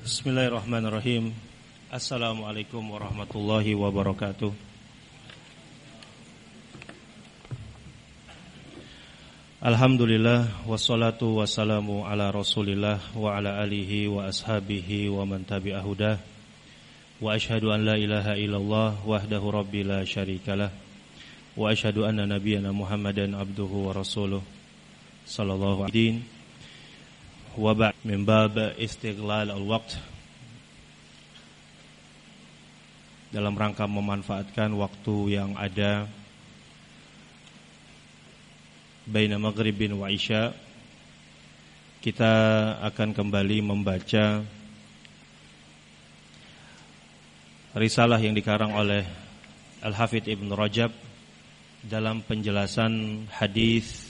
Bismillahirrahmanirrahim. Assalamualaikum warahmatullahi wabarakatuh. Alhamdulillah wassalatu wassalamu ala Rasulillah wa ala alihi wa ashabihi wa man tabi'a hudah. Wa asyhadu an la ilaha illallah wahdahu rabbi la syarikalah. Wa asyhadu anna nabiyyana Muhammadan abduhu wa rasuluh sallallahu alaihi wa ba'd min bab istighlal al-waqt, dalam rangka memanfaatkan waktu yang ada baina maghribin wa isya. Kita akan kembali membaca risalah yang dikarang oleh Al-Hafidz Ibn Rajab dalam penjelasan hadis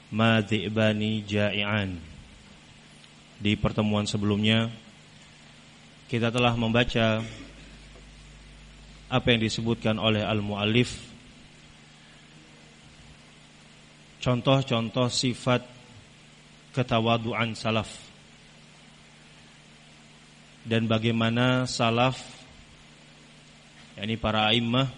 Ma dhi'bani ja'i'an. Di pertemuan sebelumnya kita telah membaca apa yang disebutkan oleh al-muallif, contoh-contoh sifat ketawaduan salaf, dan bagaimana salaf, yakni para a'immah,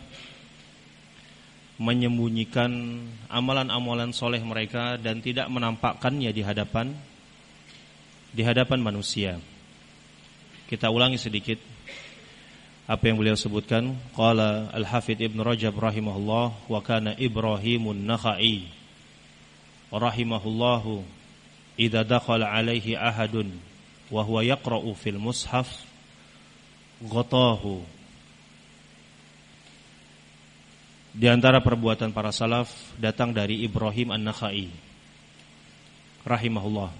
menyembunyikan amalan-amalan soleh mereka dan tidak menampakkannya di hadapan manusia. Kita ulangi sedikit apa yang beliau sebutkan. Qala Al-Hafidz Ibn Rajab rahimahullah, wa kana Ibrahimun Nakhai rahimahullahu idza dakhala alaihi ahadun wa huwa yaqra'u fil mushaf ghatahu. Di antara perbuatan para salaf datang dari Ibrahim An-Nakhai rahimahullah.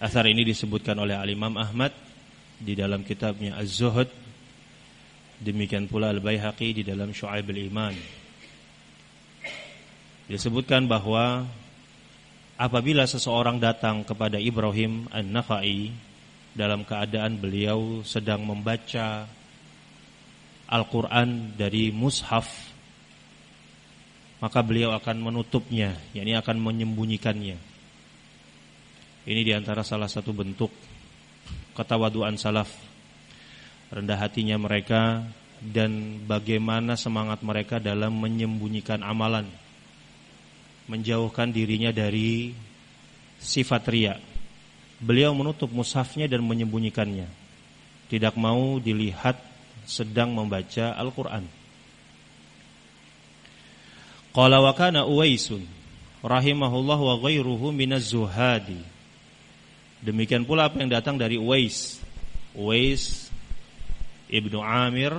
Athar ini disebutkan oleh Al-Imam Ahmad di dalam kitabnya Az-Zuhud, demikian pula Al-Baihaqi di dalam Syu'aibul Iman. Disebutkan bahwa apabila seseorang datang kepada Ibrahim An-Nakhai dalam keadaan beliau sedang membaca Al-Quran dari mushaf, maka beliau akan menutupnya, yakni akan menyembunyikannya. Ini diantara salah satu bentuk ketawaduan salaf, rendah hatinya mereka dan bagaimana semangat mereka dalam menyembunyikan amalan, menjauhkan dirinya dari sifat riya. Beliau menutup mushafnya dan menyembunyikannya, tidak mau dilihat sedang membaca Al-Quran. Qala wa kana Uwaisun rahimahullah wa ghairuhu minaz zuhadi. Demikian pula apa yang datang dari Uwais Ibnu Amir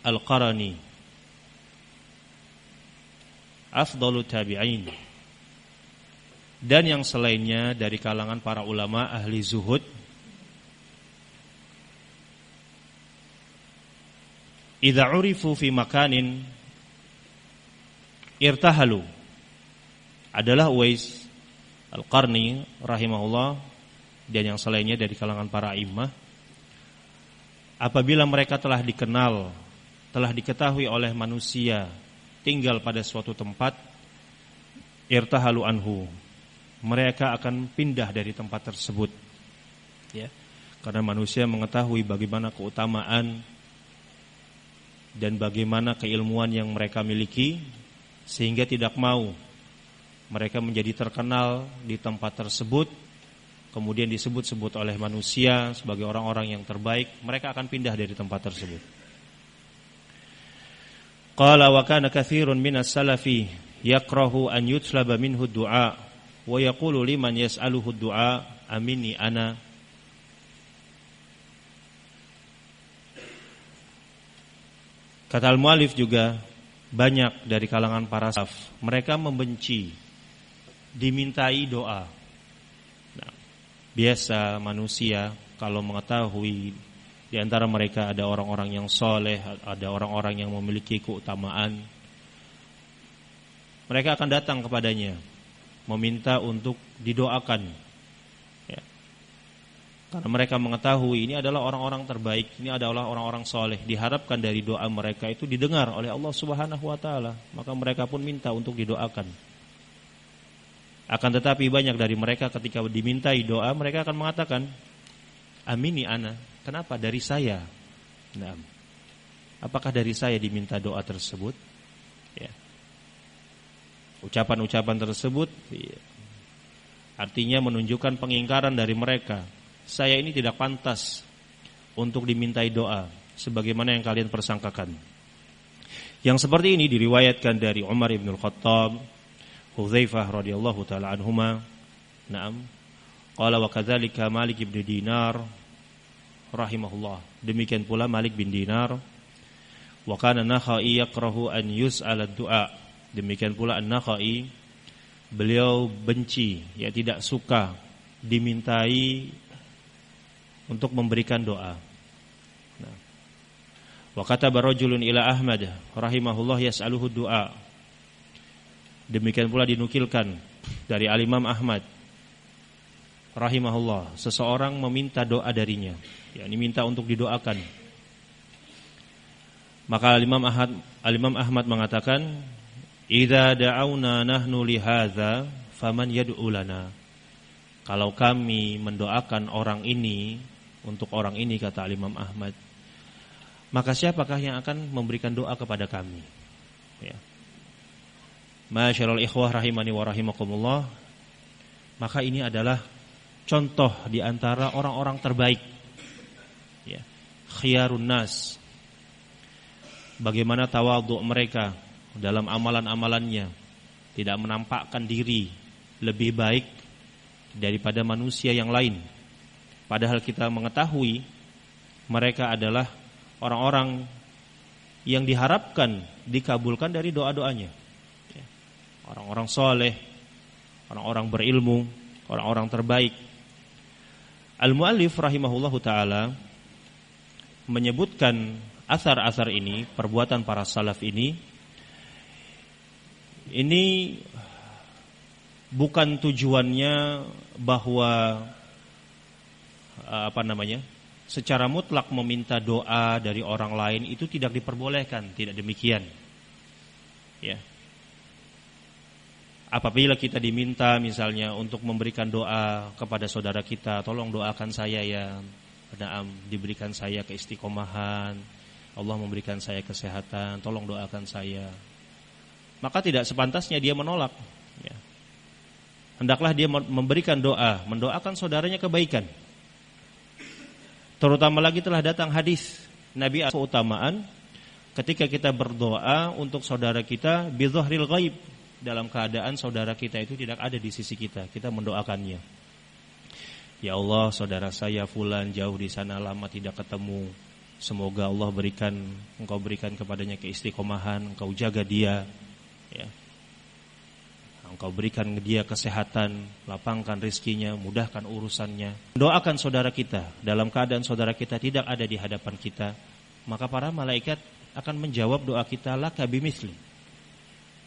Al-Qarani, afdalu tabi'in, dan yang selainnya dari kalangan para ulama ahli zuhud. Idza urifu fi makanin irtahalu, adalah Uwais Al-Qarni rahimahullah dan yang selainnya dari kalangan para imam. Apabila mereka telah dikenal, telah diketahui oleh manusia tinggal pada suatu tempat, irtahalu anhu, mereka akan pindah dari tempat tersebut, ya, karena manusia mengetahui bagaimana keutamaan dan bagaimana keilmuan yang mereka miliki, sehingga tidak mau mereka menjadi terkenal di tempat tersebut, kemudian disebut-sebut oleh manusia sebagai orang-orang yang terbaik. Mereka akan pindah dari tempat tersebut. Qala wa kana katsirun minas salafi yakrahu an yutlaba minhu du'a wa yaqulu liman yas'aluhu du'a amini ana. Kata al-mu'allif juga banyak dari kalangan para salaf mereka membenci dimintai doa. Nah, biasa manusia kalau mengetahui di antara mereka ada orang-orang yang soleh, ada orang-orang yang memiliki keutamaan, mereka akan datang kepadanya meminta untuk didoakan. Karena mereka mengetahui ini adalah orang-orang terbaik, ini adalah orang-orang soleh. Diharapkan dari doa mereka itu didengar oleh Allah Subhanahu wa ta'ala. Maka mereka pun minta untuk didoakan. Akan tetapi banyak dari mereka ketika dimintai doa, mereka akan mengatakan, amini ana. Kenapa? Dari saya. Nah, apakah dari saya diminta doa tersebut? Ya. Ucapan-ucapan tersebut artinya menunjukkan pengingkaran dari mereka. Saya ini tidak pantas untuk dimintai doa sebagaimana yang kalian persangkakan. Yang seperti ini diriwayatkan dari Umar ibn al-Khattab, Hudzaifah radhiyallahu taala anhuma. Naam. Qala wa kadzalika Malik ibn Dinar rahimahullah. Demikian pula Malik bin Dinar. Wa kana Nakhai yakrahu an yus'ala ad-du'a. Demikian pula An-Nakhai, beliau benci, ya tidak suka dimintai untuk memberikan doa. Nah. Wa kataba rajulun ila Ahmad rahimahullah yas'aluhu du'a. Demikian pula dinukilkan dari Al-Imam Ahmad rahimahullah, seseorang meminta doa darinya, yakni minta untuk didoakan. Maka Al-Imam Ahmad mengatakan, idza da'auna nahnu li hadza faman yad'u lana. Kalau kami mendoakan orang ini untuk orang ini, kata Al-Imam Ahmad, maka siapakah yang akan memberikan doa kepada kami? Ya. Masyaallah ikhwah rahimani wa rahimakumullah. Maka ini adalah contoh di antara orang-orang terbaik, ya, khiyarun nas. Bagaimana tawadhu mereka dalam amalan-amalannya, tidak menampakkan diri lebih baik daripada manusia yang lain. Padahal kita mengetahui mereka adalah orang-orang yang diharapkan dikabulkan dari doa-doanya, ya. Orang-orang soleh, orang-orang berilmu, orang-orang terbaik. Al-Mu'allif rahimahullahu ta'ala menyebutkan asar-asar ini, perbuatan para salaf ini bukan tujuannya bahwa secara mutlak meminta doa dari orang lain itu tidak diperbolehkan, tidak demikian. Ya. Apabila kita diminta misalnya untuk memberikan doa kepada saudara kita, tolong doakan saya ya, diberikan saya keistiqomahan, Allah memberikan saya kesehatan, tolong doakan saya. Maka tidak sepantasnya dia menolak, ya. Hendaklah dia memberikan doa, mendoakan saudaranya kebaikan. Terutama lagi telah datang hadis Nabi keutamaan ketika kita berdoa untuk saudara kita bi dhahril ghaib, dalam keadaan saudara kita itu tidak ada di sisi kita, kita mendoakannya. Ya Allah, saudara saya fulan jauh di sana, lama tidak ketemu. Semoga Allah Engkau berikan kepadanya keistiqomahan, Engkau jaga dia, ya. Engkau berikan dia kesehatan, lapangkan rezekinya, mudahkan urusannya. Doakan saudara kita dalam keadaan saudara kita tidak ada di hadapan kita, maka para malaikat akan menjawab doa kita, laka bimithli,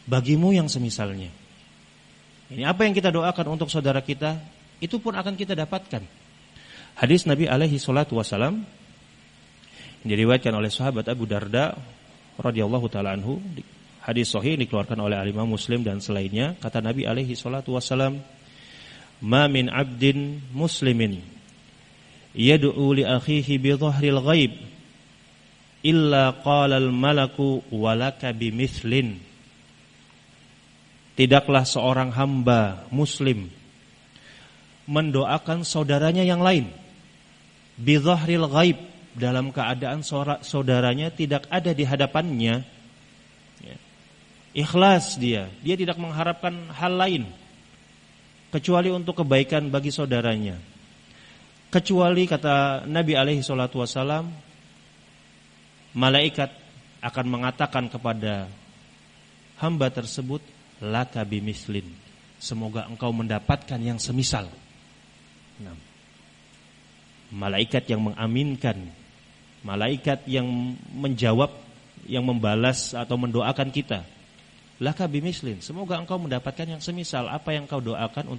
bagimu yang semisalnya. Ini apa yang kita doakan untuk saudara kita, itu pun akan kita dapatkan. Hadis Nabi alaihi salatu wasalam diriwayatkan oleh sahabat Abu Darda radhiyallahu taala anhu. Hadis sahih dikeluarkan oleh Al-Imam Muslim dan selainnya. Kata Nabi alaihi salatu wasalam, ma min abdin muslimin yad'u li akhihi bi dhahril ghaib illa qala al-malaku walaka bimithlin. Tidaklah seorang hamba muslim mendoakan saudaranya yang lain bi dhahril ghaib, dalam keadaan saudaranya tidak ada di hadapannya, ya. Ikhlas dia tidak mengharapkan hal lain kecuali untuk kebaikan bagi saudaranya. Kecuali kata Nabi alaihi salatu wasalam, malaikat akan mengatakan kepada hamba tersebut, laka bimislin, semoga engkau mendapatkan yang semisal. Nah, malaikat yang mengaminkan, malaikat yang menjawab, yang membalas atau mendoakan kita, laka bimislin, semoga engkau mendapatkan yang semisal apa yang kau doakan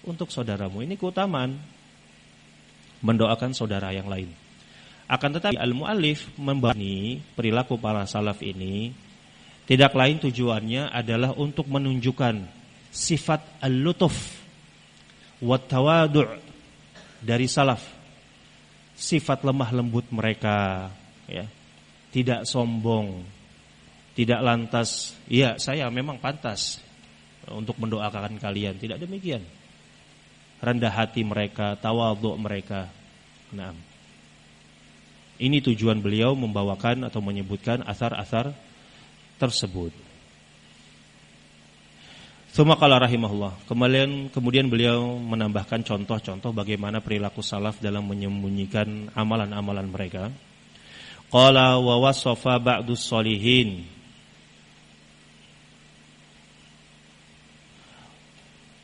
untuk saudaramu. Ini keutamaan mendoakan saudara yang lain. Akan tetapi al-muallif membahas perilaku para salaf ini tidak lain tujuannya adalah untuk menunjukkan sifat al-lutuf wa tawadu' dari salaf, sifat lemah lembut mereka, ya. Tidak sombong, tidak lantas, ya saya memang pantas untuk mendoakan kalian, tidak demikian. Rendah hati mereka, tawadhu mereka. Nah, ini tujuan beliau membawakan atau menyebutkan asar-asar tersebut. Tsumma qala rahimahullah. Kemudian beliau menambahkan contoh-contoh bagaimana perilaku salaf dalam menyembunyikan amalan-amalan mereka. Qala wa wasafa ba'dus sholihin.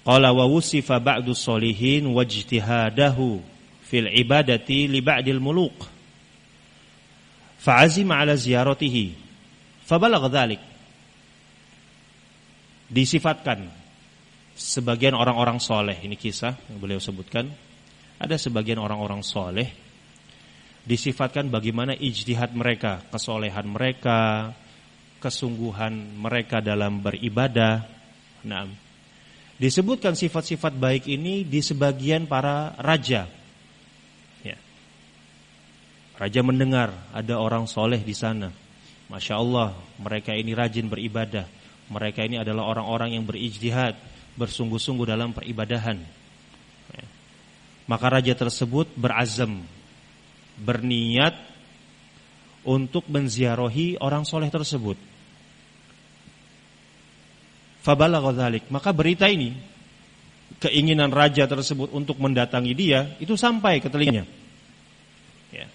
Qala wa wusifa ba'dus sholihin wajtihadahu fil ibadati li ba'dil muluk. Fa'azima ala ziyaratihi. Fabalagha dzalik. Disifatkan sebagian orang-orang soleh, ini kisah yang beliau sebutkan. Ada sebagian orang-orang soleh disifatkan bagaimana ijtihad mereka, kesolehan mereka, kesungguhan mereka dalam beribadah. Nah, disebutkan sifat-sifat baik ini di sebagian para raja. Ya. Raja mendengar ada orang soleh di sana. Masya Allah, mereka ini rajin beribadah. Mereka ini adalah orang-orang yang berijtihad, bersungguh-sungguh dalam peribadahan. Ya. Maka raja tersebut berazam, berniat untuk menziarahi orang soleh tersebut. Fabalagha dzalik, maka berita ini, keinginan raja tersebut untuk mendatangi dia itu sampai ke telinganya. Ya.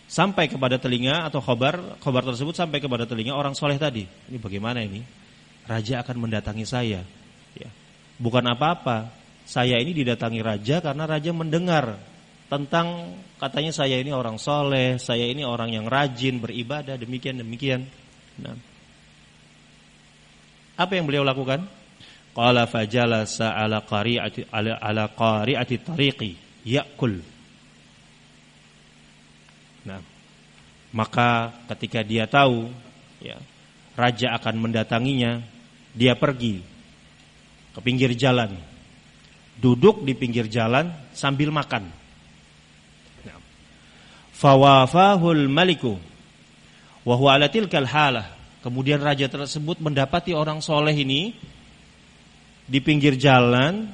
Sampai kepada telinga atau khabar tersebut sampai kepada telinga orang soleh tadi. Ini bagaimana ini? Raja akan mendatangi saya. Ya. Bukan apa-apa, saya ini didatangi raja karena raja mendengar tentang katanya saya ini orang soleh, saya ini orang yang rajin beribadah, demikian. Nah, apa yang beliau lakukan? Qala fajalasa ala qari'ati tariqi ya'kul. Nah, maka ketika dia tahu, ya, raja akan mendatanginya, dia pergi ke pinggir jalan, duduk di pinggir jalan sambil makan. Fawafahul maliku wa huwa ala tilkal halah. Kemudian raja tersebut mendapati orang soleh ini di pinggir jalan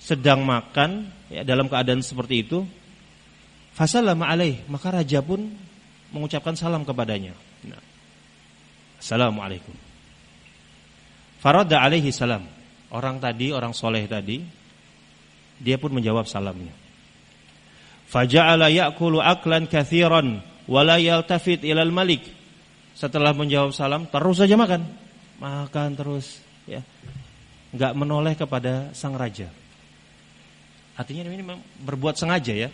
sedang makan, ya, dalam keadaan seperti itu. Fasallama alaih, maka raja pun mengucapkan salam kepadanya. Nah, Assalamualaikum. Faradda alaihi salam. Orang soleh tadi, dia pun menjawab salamnya. Faja'ala ya'kulu aklan katsiran wa la yaltafit ilal malik. Setelah menjawab salam terus saja makan terus, ya. Enggak menoleh kepada sang raja. Artinya ini berbuat sengaja, ya.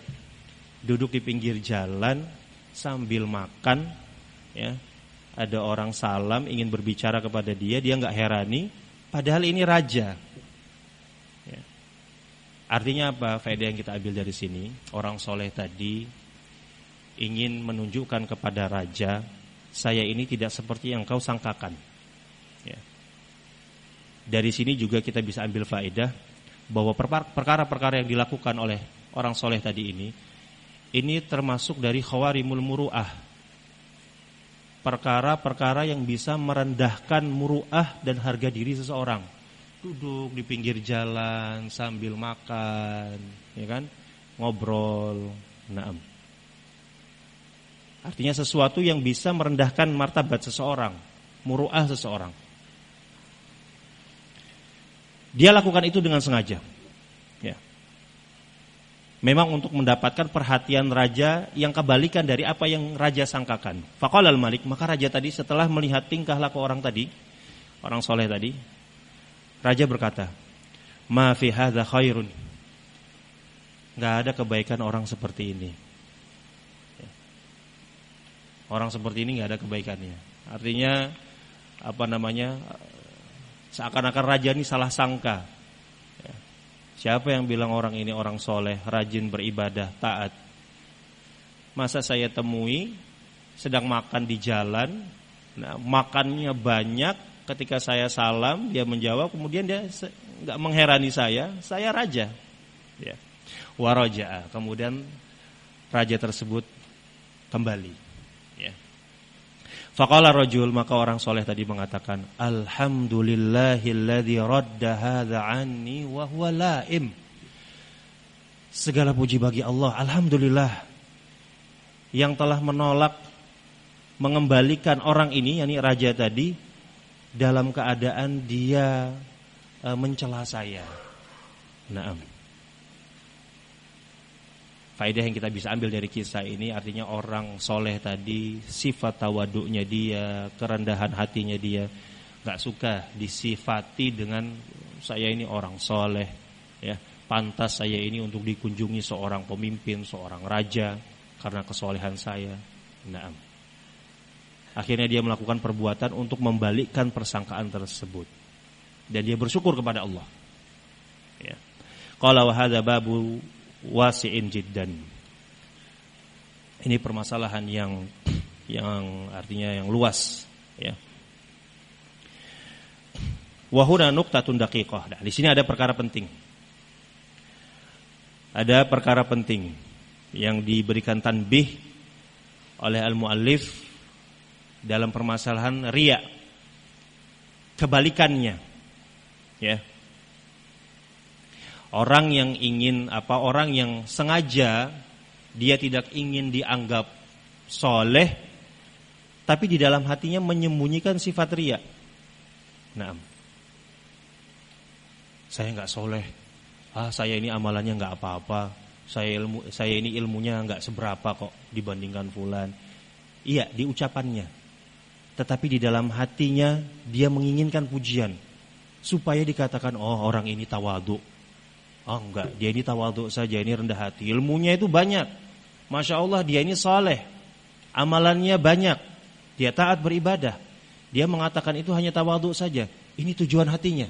Duduk di pinggir jalan sambil makan, ya. Ada orang salam ingin berbicara kepada dia enggak herani, padahal ini raja. Artinya apa? Faedah yang kita ambil dari sini, orang soleh tadi ingin menunjukkan kepada raja, saya ini tidak seperti yang kau sangkakan. Ya. Dari sini juga kita bisa ambil faedah bahwa perkara-perkara yang dilakukan oleh orang soleh tadi ini termasuk dari khawarimul muru'ah. Perkara-perkara yang bisa merendahkan muru'ah dan harga diri seseorang. Duduk di pinggir jalan sambil makan, ya kan? Ngobrol. Naam. Artinya sesuatu yang bisa merendahkan martabat seseorang, muru'ah seseorang. Dia lakukan itu dengan sengaja. Ya. Memang untuk mendapatkan perhatian raja yang kebalikan dari apa yang raja sangkakan. Faqala al-malik, maka raja tadi setelah melihat tingkah laku orang tadi, orang soleh tadi, raja berkata, "Ma fi hadza khairun." Enggak ada kebaikan orang seperti ini. Orang seperti ini enggak ada kebaikannya. Artinya seakan-akan raja ini salah sangka. Siapa yang bilang orang ini orang soleh, rajin beribadah, taat? Masa saya temui sedang makan di jalan, makannya banyak, Ketika saya salam, dia menjawab, kemudian dia enggak mengherani saya raja. Ya. Wa raja'a, kemudian raja tersebut kembali. Ya. Faqala rajul, maka orang soleh tadi mengatakan, alhamdulillahilladzi radda hadza anni wa huwa laim. Segala puji bagi Allah, alhamdulillah, yang telah menolak, mengembalikan orang ini, yakni raja tadi, dalam keadaan dia mencela saya. Naam. Faedah yang kita bisa ambil dari kisah ini, artinya orang soleh tadi, sifat tawaduknya dia, kerendahan hatinya dia, gak suka disifati dengan saya ini orang soleh, ya, pantas saya ini untuk dikunjungi seorang pemimpin, seorang raja karena kesolehan saya. Naam. Akhirnya dia melakukan perbuatan untuk membalikkan persangkaan tersebut, dan dia bersyukur kepada Allah. Ya. Qala wa hadza babu wasi'in jiddan. Ini permasalahan yang artinya yang luas, ya. Wa huna nuqtatun daqiqah. Nah, di sini ada perkara penting. Ada perkara penting yang diberikan tanbih oleh al-muallif dalam permasalahan riya. Kebalikannya, ya. Orang yang sengaja dia tidak ingin dianggap soleh, tapi di dalam hatinya menyembunyikan sifat riya. Nah, saya nggak soleh, saya ini amalannya nggak apa-apa, saya ini ilmunya nggak seberapa kok dibandingkan fulan. Iya, di ucapannya. Tetapi di dalam hatinya dia menginginkan pujian, supaya dikatakan, oh orang ini tawadhu. Oh enggak, dia ini tawadhu saja, ini rendah hati. Ilmunya itu banyak, Masya Allah, dia ini saleh, amalannya banyak, dia taat beribadah. Dia mengatakan itu hanya tawadhu saja. Ini tujuan hatinya.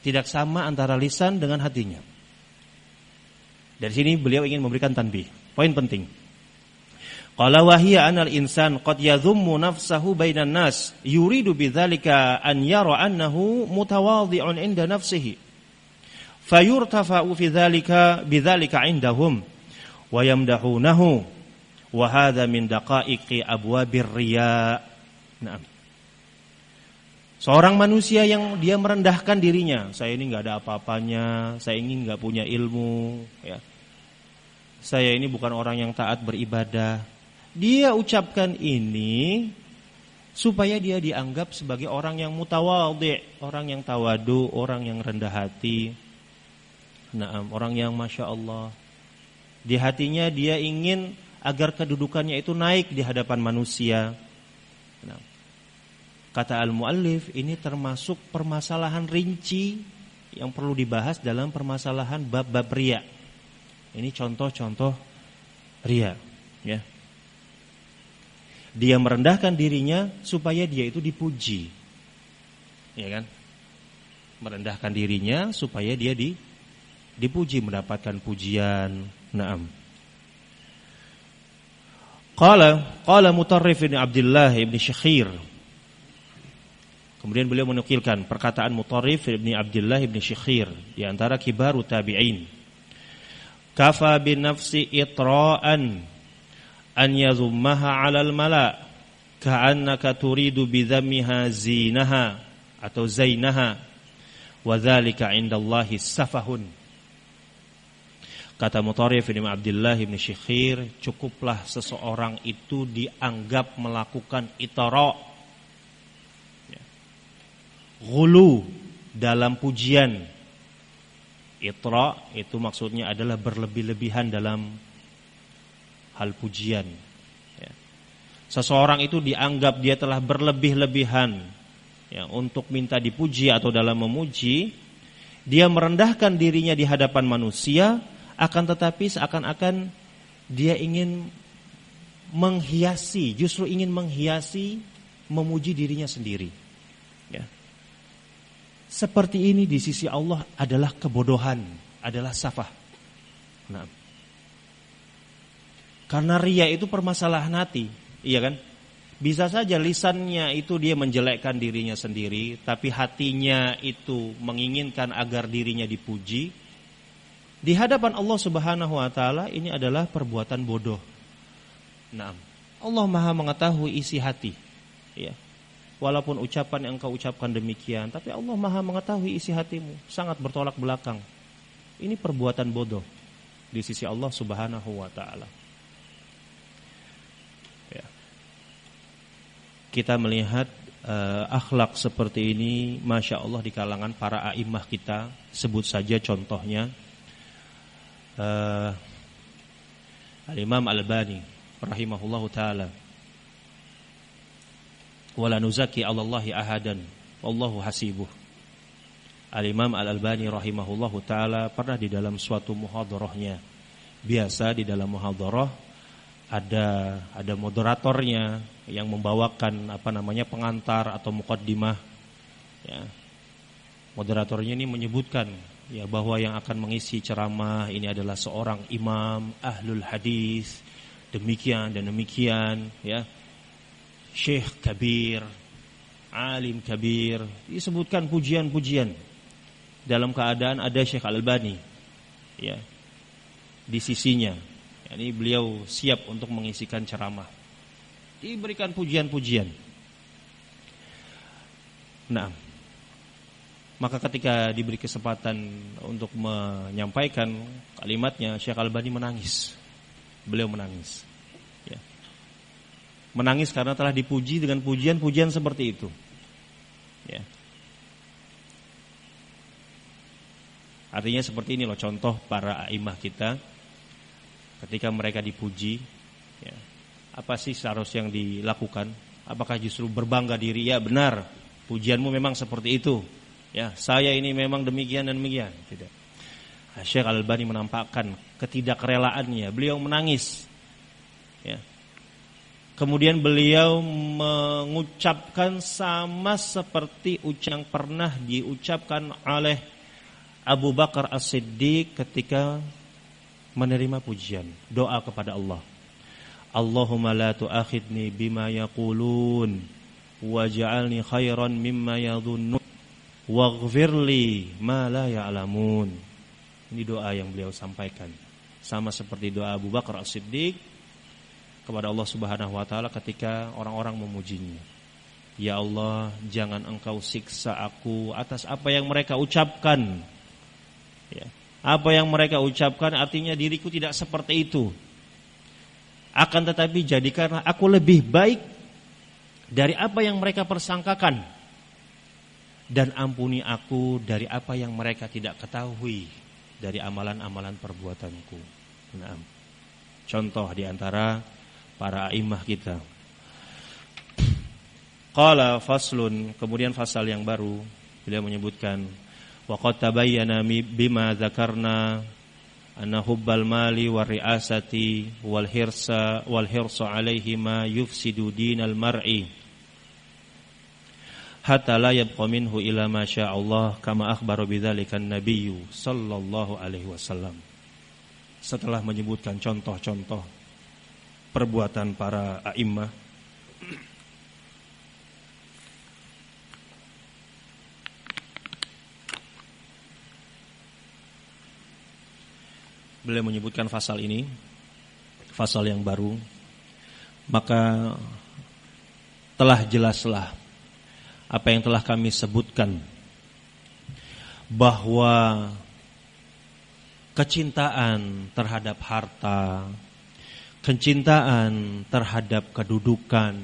Tidak sama antara lisan dengan hatinya. Dari sini beliau ingin memberikan tanbih. Poin penting. Qala wa hiya anal insan qad yadhummu nafsahu bainan nas yuridu bidzalika an yara annahu mutawadhi'un 'inda nafsihi fayurtafa'u fi bidzalika 'indahum wa yamdahunahu wa hadha min daqa'iqi abwabir riya. Naam. Seorang manusia yang dia merendahkan dirinya, saya ini enggak ada apa-apanya, saya ini enggak punya ilmu, ya. Saya ini bukan orang yang taat beribadah. Dia ucapkan ini supaya dia dianggap sebagai orang yang mutawadhi', orang yang tawadu, orang yang rendah hati. Naam, orang yang Masya Allah. Di hatinya dia ingin agar kedudukannya itu naik di hadapan manusia. Nah, kata al-muallif, ini termasuk permasalahan rinci yang perlu dibahas dalam permasalahan bab-bab riya. Ini contoh-contoh riya, ya. Dia merendahkan dirinya supaya dia itu dipuji, ya kan? Merendahkan dirinya supaya dia dipuji, mendapatkan pujian. Naam. Qala Mutarrif bin Abdullah bin Syakhir. Kemudian beliau menukilkan perkataan Mutarrif bin Abdullah bin Syakhir, di antara kibaru tabi'in. Kafa bin nafsi itra'an an yazummaha 'alal mala' ka'annaka turidu bidhammiha zinaha atau zainaha wa dzalika 'indallahi safahun. Kata Mutarrif bin Abdullah bin Syakhir, cukuplah seseorang itu dianggap melakukan itara', ya, ghulu dalam pujian. Itra' itu maksudnya adalah berlebih-lebihan dalam hal pujian, ya. Seseorang itu dianggap dia telah berlebih-lebihan, ya, untuk minta dipuji atau dalam memuji. Dia merendahkan dirinya di hadapan manusia, akan tetapi seakan-akan dia ingin menghiasi, justru ingin menghiasi, memuji dirinya sendiri, ya. Seperti ini di sisi Allah adalah kebodohan, adalah safah. Nah, karena riya itu permasalahan hati, iya kan? Bisa saja lisannya itu dia menjelekkan dirinya sendiri, tapi hatinya itu menginginkan agar dirinya dipuji. Di hadapan Allah Subhanahu wa taala ini adalah perbuatan bodoh. Nah, Allah Maha mengetahui isi hati. Ya. Walaupun ucapan yang engkau ucapkan demikian, tapi Allah Maha mengetahui isi hatimu, sangat bertolak belakang. Ini perbuatan bodoh di sisi Allah Subhanahu wa taala. Ya. Kita melihat akhlak seperti ini, masya Allah, di kalangan para a'immah kita. Sebut saja contohnya Al-Imam Al-Albani rahimahullahu ta'ala. Wala nuzaki 'alallahi ahadan wallahu hasibuh. Al-Imam Al-Albani rahimahullahu ta'ala pernah di dalam suatu muhadharahnya. Biasa di dalam muhadharah ada moderatornya yang membawakan pengantar atau muqaddimah. Ya. Moderatornya ini menyebutkan ya bahwa yang akan mengisi ceramah ini adalah seorang imam ahlul hadis, demikian dan demikian, ya, syekh kabir, alim kabir, disebutkan pujian-pujian. Dalam keadaan ada Syekh Al-Albani, ya, di sisinya. Ini beliau siap untuk mengisikan ceramah. Diberikan pujian-pujian. Nah, maka ketika diberi kesempatan untuk menyampaikan kalimatnya, Syekh Al-Albani menangis. Beliau menangis. Ya. Menangis karena telah dipuji dengan pujian-pujian seperti itu. Ya. Artinya seperti ini loh contoh para a'immah kita. Ketika mereka dipuji, ya, apa sih seharusnya yang dilakukan? Apakah justru berbangga diri? Ya benar, pujianmu memang seperti itu. Ya, saya ini memang demikian dan demikian. Tidak. Syekh Al-Albani menampakkan ketidakrelaannya. Beliau menangis. Ya. Kemudian beliau mengucapkan sama seperti yang pernah diucapkan oleh Abu Bakar As-Siddiq ketika menerima pujian. Doa kepada Allah. Allahumma la tu'akhidni bima yaqulun waj'alni khairan mimma yadhunnun waghfirli ma la ya'lamun. Ini doa yang beliau sampaikan, sama seperti doa Abu Bakar As-Siddiq kepada Allah Subhanahu wa taala ketika orang-orang memujinya. Ya Allah, jangan Engkau siksa aku atas apa yang mereka ucapkan. Ya. Apa yang mereka ucapkan artinya diriku tidak seperti itu. Akan tetapi jadikanlah aku lebih baik dari apa yang mereka persangkakan. Dan ampuni aku dari apa yang mereka tidak ketahui dari amalan-amalan perbuatanku. Nah, contoh di antara para a'immah kita. Qala faslun, kemudian fasal yang baru, beliau menyebutkan wa qad tabayyana bima dzakarna anna hubbal mali war ri'asati wal hirsa 'alaihi ma yufsidu dinal mar'i hatta la yabqa minhu ila ma syaa Allah kama akhbara bidzalika an-nabiyyu sallallahu alaihi wasallam. Setelah menyebutkan contoh-contoh perbuatan para a'immah, beliau menyebutkan fasal ini, fasal yang baru, maka telah jelaslah apa yang telah kami sebutkan, bahwa kecintaan terhadap harta, kecintaan terhadap kedudukan,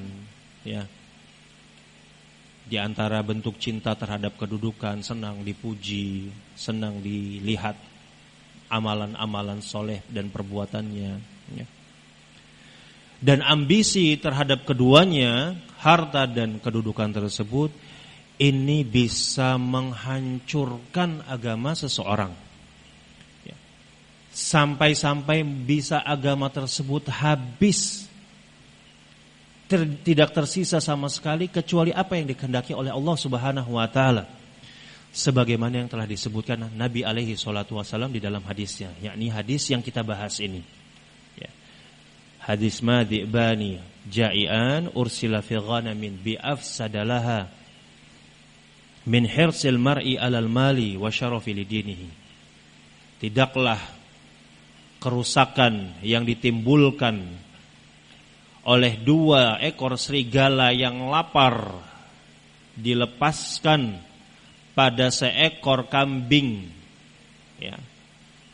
ya, di antara bentuk cinta terhadap kedudukan, senang dipuji, senang dilihat amalan-amalan soleh dan perbuatannya, ya. Dan ambisi terhadap keduanya, harta dan kedudukan tersebut, ini bisa menghancurkan agama seseorang, ya. Sampai-sampai bisa agama tersebut habis, tidak tersisa sama sekali kecuali apa yang dikehendaki oleh Allah Subhanahu wa taala. Sebagaimana yang telah disebutkan Nabi alaihi salatu wasallam di dalam hadisnya, yakni hadis yang kita bahas ini. Ya. Hadis ma dhi'bani ja'ian ursila fi ghanamin bi afsadalaha min hirsil mar'i alal mali wa syarafi lidinihi. Tidaklah kerusakan yang ditimbulkan oleh 2 ekor serigala yang lapar dilepaskan pada seekor kambing, ya,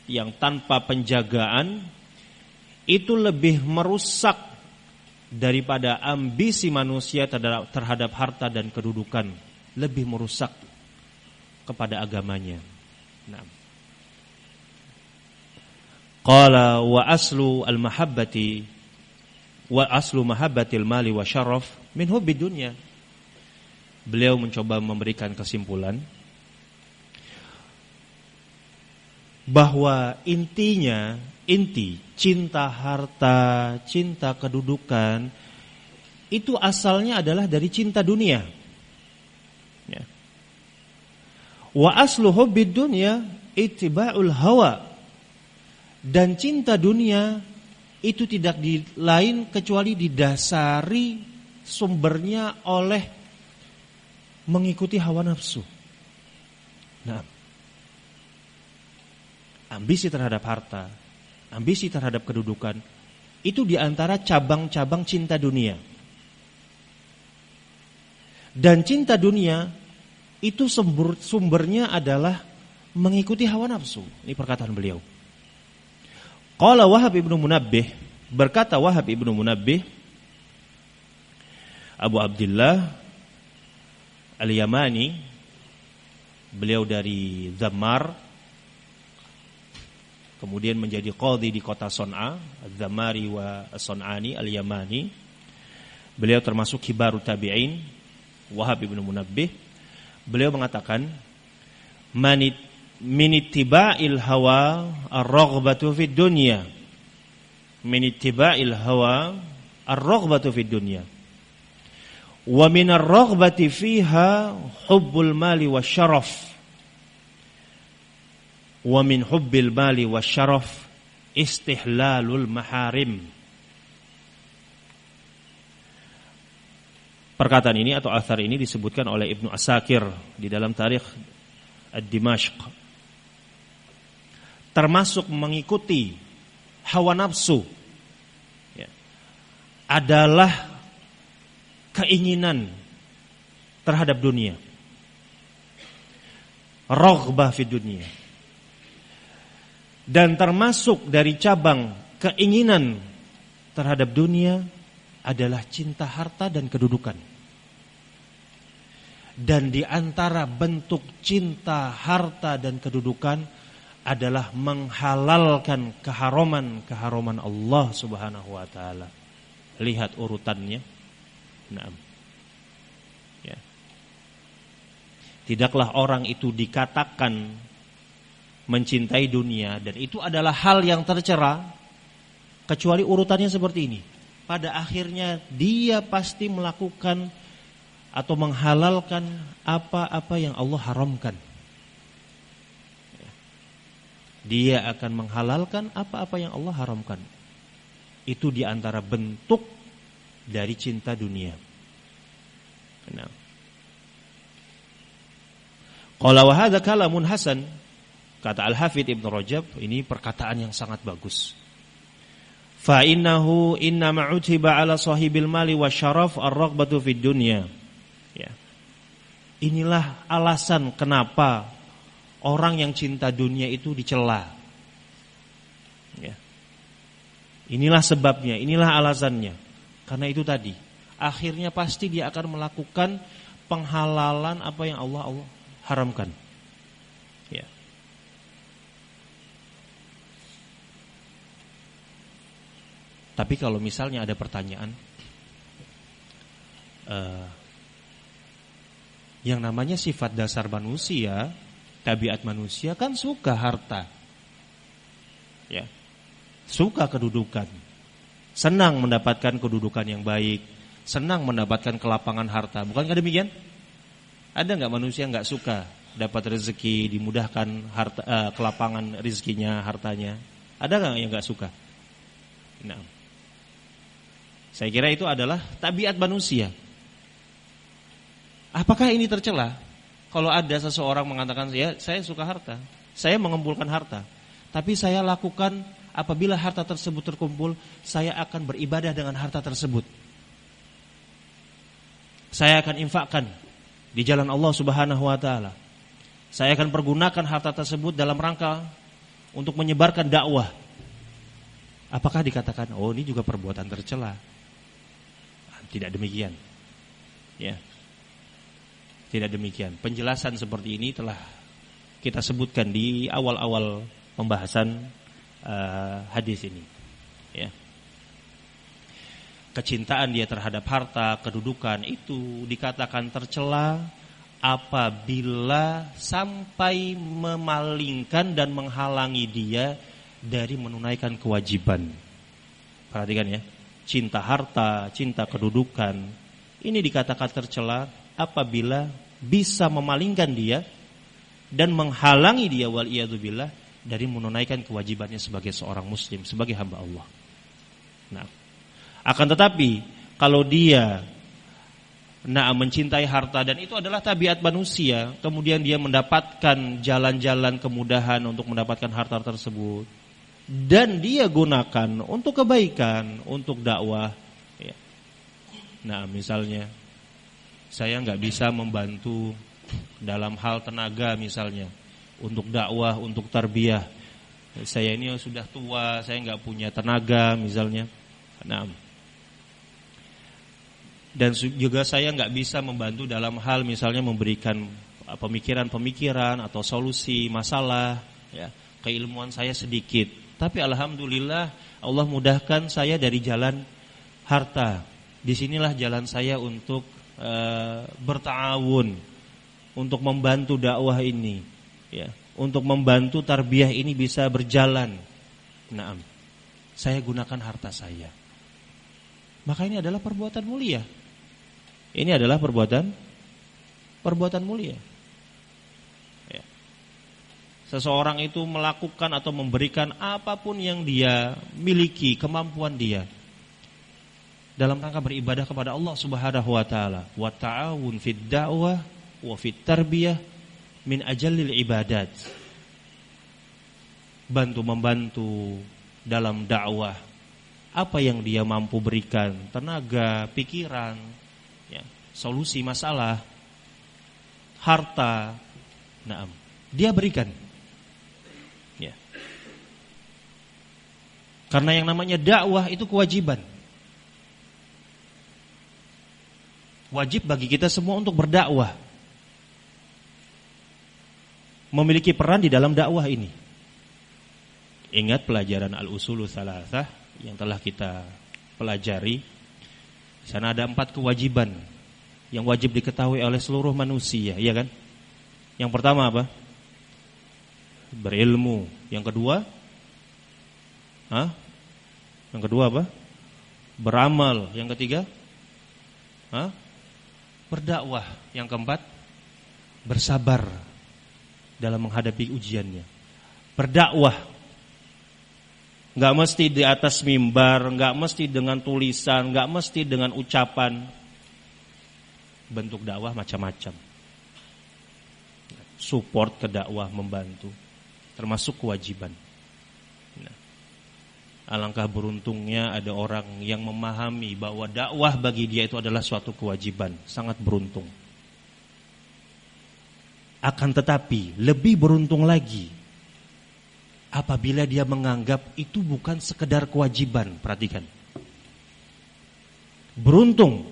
yang tanpa penjagaan, itu lebih merusak daripada ambisi manusia terhadap harta dan kedudukan, lebih merusak kepada agamanya. Nah, qala wa aslu al-mahabbati wa aslu mahabbatil mali wa syaraf min hubbid dunya. Beliau mencoba memberikan kesimpulan bahwa inti cinta harta, cinta kedudukan itu asalnya adalah dari cinta dunia. Ya. Wa aslu hubbid dunya ittiba'ul hawa. Dan cinta dunia itu tidak lain kecuali didasari sumbernya oleh mengikuti hawa nafsu. Nah, ambisi terhadap harta, ambisi terhadap kedudukan, itu diantara cabang-cabang cinta dunia. Dan cinta dunia itu sumbernya adalah mengikuti hawa nafsu. Ini perkataan beliau. Qala Wahab ibnu Munabbih, berkata Wahab ibnu Munabbih, Abu Abdullah Al-Yamani, beliau dari Dhammar, kemudian menjadi qadhi di kota Son'a, Dhammari wa Son'ani Al-Yamani. Beliau termasuk kibarut tabi'in, Wahab ibnu Munabbih. Beliau mengatakan, min ittiba'il hawa ar-raghbatu fid dunya. Min ittiba'il hawa ar-raghbatu fid dunya. Wa min ar-raghbati fiha hubbul mali wasyaraf. Wa min hubbil mali wasyaraf istihlalul maharim. Perkataan ini atau athar ini disebutkan oleh Ibnu Asakir di dalam Tarikh Ad-Dimashq. Termasuk mengikuti hawa nafsu, ya, adalah keinginan terhadap dunia, raghbah fi dunia. Dan termasuk dari cabang keinginan terhadap dunia adalah cinta harta dan kedudukan. Dan di antara bentuk cinta harta dan kedudukan adalah menghalalkan keharaman Allah Subhanahu wa taala. Lihat urutannya. Naam. Ya. Tidaklah orang itu dikatakan mencintai dunia dan itu adalah hal yang tercela kecuali urutannya seperti ini. Pada akhirnya dia pasti melakukan atau menghalalkan apa-apa yang Allah haramkan. Dia akan menghalalkan apa-apa yang Allah haramkan. Itu di antara bentuk dari cinta dunia. Nah. Qala wa hadza kalamun hasan, kata Al-Hafidz Ibnu Rajab, ini perkataan yang sangat bagus. Fa innahu inna ma'utiba ala sahibil mali wasyaraf ar-raghbatu fid dunya. Ya. Inilah alasan kenapa orang yang cinta dunia itu dicela. Ya. Inilah sebabnya, inilah alasannya. Karena itu tadi, akhirnya pasti dia akan melakukan penghalalan apa yang Allah haramkan. Ya. Tapi kalau misalnya ada pertanyaan, yang namanya sifat dasar manusia, tabiat manusia kan suka harta, ya, suka kedudukan, senang mendapatkan kedudukan yang baik, senang mendapatkan kelapangan harta. Bukankah demikian? Ada nggak manusia nggak suka dapat rezeki, dimudahkan harta, kelapangan rezekinya, hartanya? Ada nggak yang nggak suka? Nah, Saya kira itu adalah tabiat manusia. Apakah ini tercela? Kalau ada seseorang mengatakan, saya suka harta, saya mengumpulkan harta, tapi saya lakukan apabila harta tersebut terkumpul, saya akan beribadah dengan harta tersebut. Saya akan infakkan di jalan Allah Subhanahu wa taala. Saya akan pergunakan harta tersebut dalam rangka untuk menyebarkan dakwah. Apakah dikatakan, oh ini juga perbuatan tercela? Tidak demikian. Ya. Tidak demikian. Penjelasan seperti ini telah kita sebutkan di awal-awal pembahasan hadis ini. Ya. Kecintaan dia terhadap harta, kedudukan itu dikatakan tercela apabila sampai memalingkan dan menghalangi dia dari menunaikan kewajiban. Perhatikan ya, cinta harta, cinta kedudukan, ini dikatakan tercela apabila bisa memalingkan dia dan menghalangi dia waliyadzubillah dari menunaikan kewajibannya sebagai seorang muslim, sebagai hamba Allah. Nah, akan tetapi kalau dia mencintai harta dan itu adalah tabiat manusia, kemudian dia mendapatkan jalan-jalan kemudahan untuk mendapatkan harta tersebut dan dia gunakan untuk kebaikan, untuk dakwah. Ya. Nah, misalnya saya nggak bisa membantu dalam hal tenaga misalnya untuk dakwah, untuk tarbiyah. Saya ini sudah tua, saya nggak punya tenaga misalnya. Nah, dan juga saya nggak bisa membantu dalam hal misalnya memberikan pemikiran-pemikiran atau solusi masalah. Ya, keilmuan saya sedikit, tapi alhamdulillah Allah mudahkan saya dari jalan harta. Disinilah jalan saya untuk berta'awun, untuk membantu dakwah ini, ya, untuk membantu tarbiyah ini bisa berjalan. Naam, saya gunakan harta saya. Maka ini adalah perbuatan mulia. Ini adalah perbuatan mulia. Ya. Seseorang itu melakukan atau memberikan apapun yang dia miliki, kemampuan dia, dalam rangka beribadah kepada Allah Subhanahu wa taala. Wa ta'awun fid da'wah wa fit tarbiyah min ajallil ibadat. Bantu-membantu dalam dakwah apa yang dia mampu berikan, tenaga, pikiran, ya, solusi masalah, harta, naam, dia berikan. Ya. Karena yang namanya dakwah itu kewajiban. Wajib bagi kita semua untuk berdakwah, memiliki peran di dalam dakwah ini. Ingat pelajaran al-usulu tsalatsah yang telah kita pelajari. Di sana ada 4 kewajiban yang wajib diketahui oleh seluruh manusia, iya kan? Yang pertama apa? Berilmu. Yang kedua? Yang kedua apa? Beramal. Yang ketiga? Berdakwah. Yang keempat, bersabar dalam menghadapi ujiannya. Berdakwah nggak mesti di atas mimbar, nggak mesti dengan tulisan, nggak mesti dengan ucapan. Bentuk dakwah macam-macam. Support ke dakwah, membantu, termasuk kewajiban. Alangkah beruntungnya ada orang yang memahami bahwa dakwah bagi dia itu adalah suatu kewajiban. Sangat beruntung. Akan tetapi lebih beruntung lagi apabila dia menganggap itu bukan sekedar kewajiban. Perhatikan. Beruntung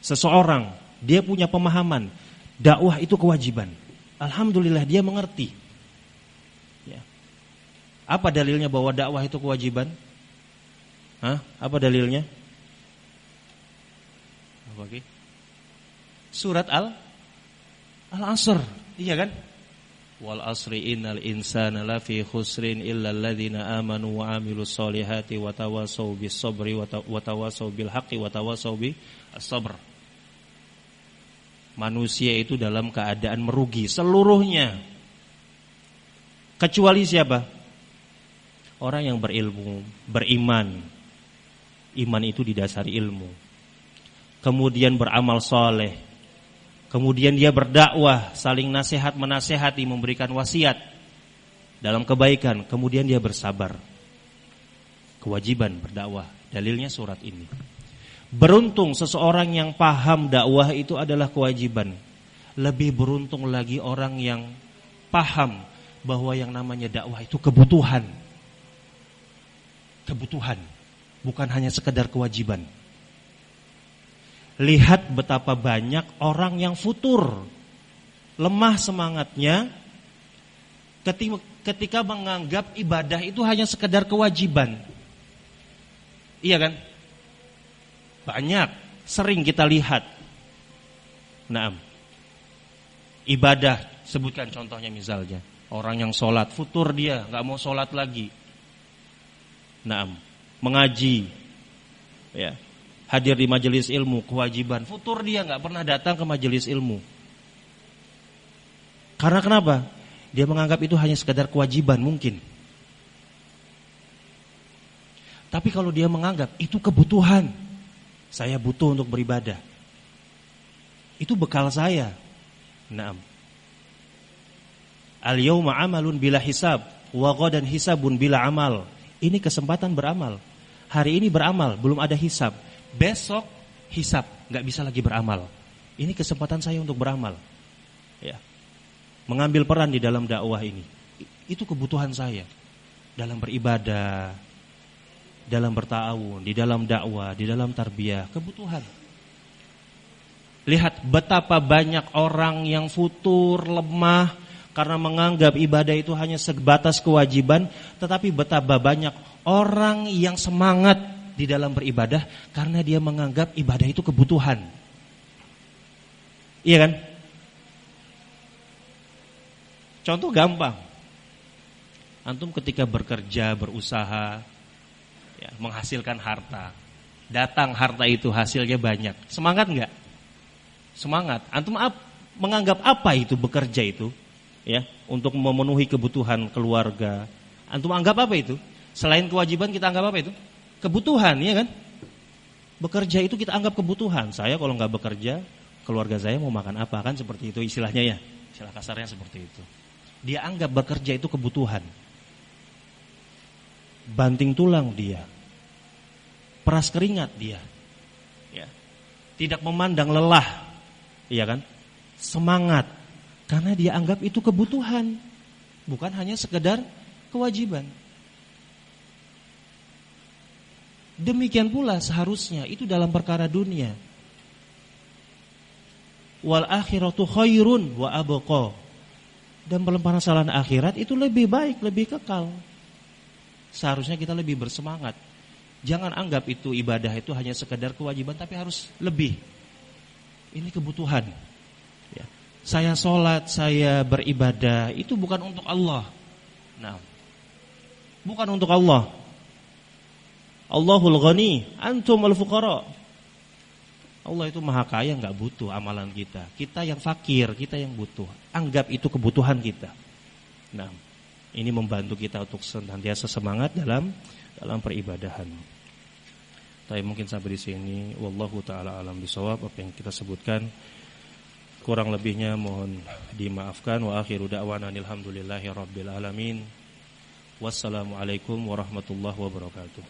seseorang, dia punya pemahaman dakwah itu kewajiban. Alhamdulillah dia mengerti. Apa dalilnya bahwa dakwah itu kewajiban? Apa dalilnya? Surat Al-Asr, iya kan? Wal asri innal insana lafi khusrin illa alladzina amanu wa amilus solihati wa tawasaw bis sabri wa tawasaw bil haqqi wa tawasaw bis sabr. Manusia itu dalam keadaan merugi seluruhnya. Kecuali siapa? Orang yang berilmu, beriman, Iman itu didasari ilmu. Kemudian beramal soleh. Kemudian dia berdakwah, saling nasihat menasehati, memberikan wasiat dalam kebaikan. Kemudian dia bersabar. Kewajiban berdakwah. Dalilnya surat ini. Beruntung seseorang yang paham dakwah itu adalah kewajiban. Lebih beruntung lagi orang yang paham bahwa yang namanya dakwah itu kebutuhan. Kebutuhan, bukan hanya sekedar kewajiban. Lihat betapa banyak orang yang futur, lemah semangatnya ketika menganggap ibadah itu hanya sekedar kewajiban. Iya kan? Banyak, sering kita lihat. Naam. Ibadah, sebutkan contohnya misalnya. Orang yang sholat, futur dia, gak mau sholat lagi. Naam. Mengaji. Ya. Hadir di majelis ilmu, kewajiban. Futur dia gak pernah datang ke majelis ilmu. Karena kenapa? Dia menganggap itu hanya sekedar kewajiban mungkin. Tapi kalau dia menganggap itu kebutuhan, saya butuh untuk beribadah, itu bekal saya. Naam. Al-yawma amalun bila hisab wa ghadan hisabun bila amal. Ini kesempatan beramal. Hari ini beramal, belum ada hisab. Besok hisab, gak bisa lagi beramal. Ini kesempatan saya untuk beramal. Ya. Mengambil peran di dalam dakwah ini. Itu kebutuhan saya. Dalam beribadah, dalam berta'awun, di dalam dakwah, di dalam tarbiyah. Kebutuhan. Lihat betapa banyak orang yang futur, lemah, karena menganggap ibadah itu hanya sebatas kewajiban. Tetapi betapa banyak orang yang semangat di dalam beribadah karena dia menganggap ibadah itu kebutuhan. Iya kan? Contoh gampang. Antum ketika bekerja, berusaha, ya, menghasilkan harta. Datang harta itu hasilnya banyak. Semangat enggak? Semangat. Antum menganggap apa itu bekerja itu? Ya, untuk memenuhi kebutuhan keluarga. Antum anggap apa itu? Selain kewajiban kita anggap apa itu? Kebutuhan, ya kan? Bekerja itu kita anggap kebutuhan. Saya kalau nggak bekerja, keluarga saya mau makan apa, kan seperti itu istilahnya ya. Istilah kasarnya seperti itu. Dia anggap bekerja itu kebutuhan. Banting tulang dia. Peras keringat dia. Ya. Tidak memandang lelah. Iya kan? Semangat. Karena dia anggap itu kebutuhan, bukan hanya sekedar kewajiban. Demikian pula seharusnya itu dalam perkara dunia. Wal akhiratu khairun wa abqa. Dan permasalahan akhirat itu lebih baik, lebih kekal. Seharusnya kita lebih bersemangat. Jangan anggap itu ibadah itu hanya sekedar kewajiban, tapi harus lebih. Ini kebutuhan. Ya. Saya sholat, saya beribadah, itu bukan untuk Allah. Nah, bukan untuk Allah. Allahul Ghani, antum al-fuqara. Allah itu maha kaya, gak butuh amalan kita. Kita yang fakir, kita yang butuh. Anggap itu kebutuhan kita. Nah, ini membantu kita untuk senantiasa semangat dalam peribadahan. Tapi mungkin sampai di sini. Wallahu ta'ala alam bisawab. Apa yang kita sebutkan kurang lebihnya mohon dimaafkan. Wa akhiru da'wana alhamdulillahi rabbil alamin. Wassalamualaikum warahmatullahi wabarakatuh.